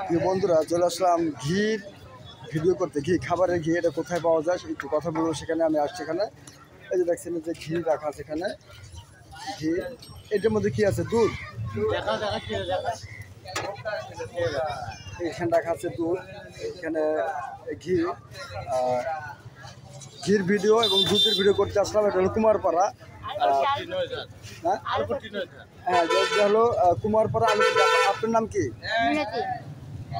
প্রিয় বন্ধুরা, চলে আসলাম ঘির ভিডিও করতে। ঘি, খাবারের ঘি, এটা কোথায় পাওয়া যায় একটু কথা বলবো। সেখানে আমি আসছি। এখানে এই যে দেখছেন যে ঘি রাখা আছে। এখানে ঘি, এটার মধ্যে কি আছে? দুধ। এখানে রাখা আছে দুধ, এখানে ঘি। ঘির ভিডিও এবং দুধের ভিডিও করতে আসলাম। এটা হলো কুমারপাড়া। হ্যাঁ, এটা হলো কুমারপাড়া আলুপুর। আপনার নাম কি?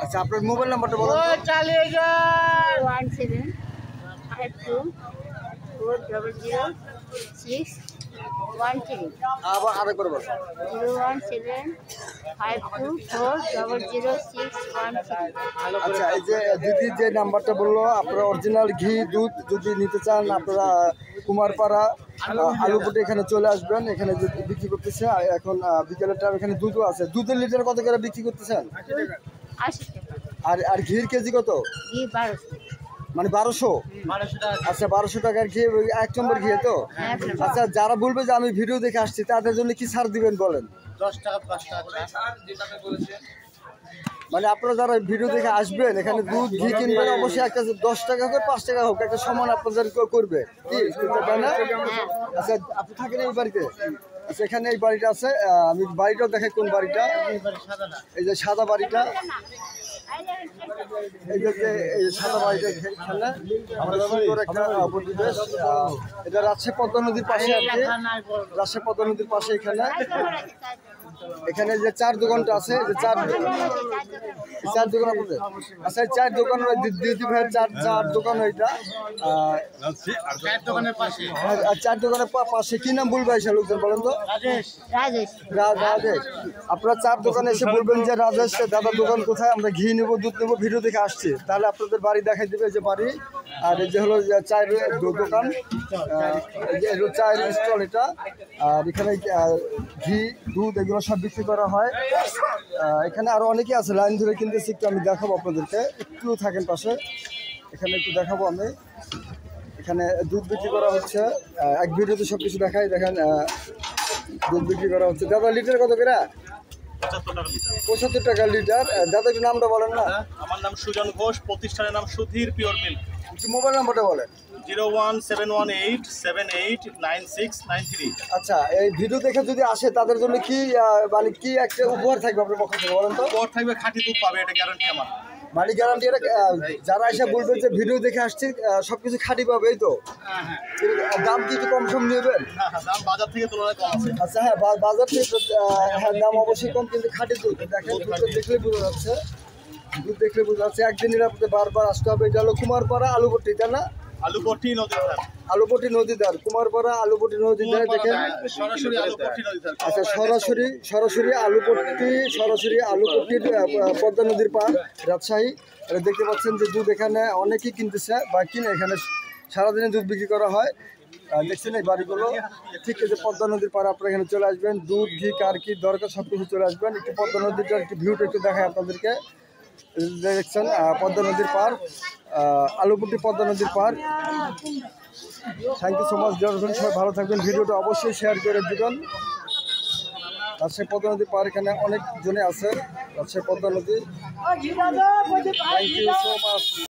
আচ্ছা, আপনার মোবাইল নাম্বারটা বলুন। 1752400613। আবার আরেকবার বলুন। 01752400613। আচ্ছা, এই যে দিদি যে নাম্বারটা বললো, আপনারা অরিজিনাল ঘি দুধ যদি নিতে চান, আপনারা কুমারপাড়া আলুপুটে এখানে চলে আসবেন। এখানে যে বিক্রি করতেছে এখন বিকেলের টাইম। এখানে দুধও আছে। দুধের লিটার কত করে বিক্রি করতেছেন? 80 টাকা। আর ঘির কেজি কত? ঘি 1200। মানে 1200? আচ্ছা, 1200 টাকার ঘি, 1 নম্বর ঘি তো। আচ্ছা, যারা বলবে যে আমি ভিডিও দেখে আসছি, তাদের জন্য কি ছাড় দিবেন বলেন? 10 টাকা 5 টাকা। মানে আপনারা যারা ভিডিও দেখে আসবেন, এখানে দুধ ঘি কিনবেন, অবশ্যই একটা 10 টাকা হোক 5 টাকা হোক, একটা সমান আপনাদের করবে কি, তাই না? আচ্ছা, আপনি থাকেন এই বাড়িতে? আচ্ছা, এখানে এই বাড়িটা আছে। আমি বাড়িটাও দেখাই। কোন বাড়িটা? এই যে সাদা বাড়িটা। এই যে এই সাদা বাড়িটা, এখানে আমরা সুন্দর একটা পরিবেশ। এটা রাজশাহী পদ্মা নদীর পাশে আর কি। রাজশাহী পদ্মা নদীর পাশে এখানে যে চার দোকানটা আছে, যে চার দোকান আপনাদের। আচ্ছা, এই চার দোকান দিদি ভাইয়ের চার দোকান ওইটা। চার দোকানের পাশে কি নাম বলবে এসে লোকজন বলেন তো? রাজেশ। আপনারা চার দোকানে এসে বলবেন যে রাজেশ দাদার দোকান কোথায়, আমরা ঘি নেবো, দুধ নেবো, ভিডিও দেখে আসছি। তাহলে আপনাদের বাড়ি দেখাই দেবে, যে বাড়ি। আর এই যে হলো চায়ের দোকান, চায়ের স্টল এটা। আর এখানে ঘি দুধ এগুলো সব বিক্রি করা হয়। এখানে আরো অনেকে আছে লাইন ধরে কিনতেছি। একটু আমি দেখাবো আপনাদেরকে, একটু থাকেন পাশে। এখানে একটু দেখাবো আমি। এখানে দুধ বিক্রি করা হচ্ছে। এক ভিডিওতে সব কিছু দেখাই। দেখেন, দুধ বিক্রি করা হচ্ছে। দাদা, লিটার কত করে? 75 টাকা লিটার। দাদা, একটু নামটা বলেন না। আমার নাম সুজন ঘোষ, প্রতিষ্ঠানের নাম সুধীর পিওর মিল্ক। একটু মোবাইল নাম্বারটা বলেন। 01718789693। আচ্ছা, এই ভিডিও দেখে যদি আসে, তাদের জন্য কি মানে কি একটা উপহার থাকবে আপনার পক্ষ থেকে বলেন তো? উপহার থাকবে, খাঁটি দুধ পাবে, এটা গ্যারান্টি আমার। মানে গ্যারান্টি? এটা যারা এসে বলবে যে ভিডিও দেখে আসছি, সবকিছু খাঁটি পাবে, এই তো? দাম কি একটু কম সম নেবেন? দাম বাজার থেকে তুলনায় কম আছে। আচ্ছা, হ্যাঁ, বাজার থেকে হ্যাঁ, দাম অবশ্যই কম, কিন্তু খাঁটি দুধ। দেখেন, দুধটা দেখলে বোঝা যাচ্ছে। দুধ দেখলে বোঝা যাচ্ছে। একদিনের আপনাদের বারবার আসতে হবে। এটা হলো কুমারপাড়া আলুপট্টি, তাই না? আলুপট্টি নদীর ধার। আলুপট্টি নদীদার, কুমারপাড়া আলুপট্টি নদীদার। দেখেন, সরাসরি আলুপট্টি নদীর ধার। আচ্ছা, সরাসরি আলুপট্টির পদ্মা নদীর পার, রাজশাহী। এটা দেখতে পাচ্ছেন যে দুধ এখানে অনেকেই কিনতেছে বা কিনে। এখানে সারাদিনে দুধ বিক্রি করা হয়। দেখছেন এই বাড়িগুলো, ঠিক আছে। পদ্মা নদীর পাড়ে আপনারা এখানে চলে আসবেন। দুধ ঘি কার কি দরকার সব কিছু চলে আসবেন। একটু পদ্মা নদীটার একটু ভিউটা একটু দেখায় আপনাদেরকে। দেখছেন পদ্মা নদীর পার, আলুপট্টি পদ্মা নদীর পার। Thank you so much. সবাই ভালো থাকবেন। ভিডিওটা অবশ্যই শেয়ার করে দিবেন। রাজশাহী পদ্মা নদীর পার, এখানে অনেক জনে আছে। রাজশাহী পদ্মা নদী। Thank you so much.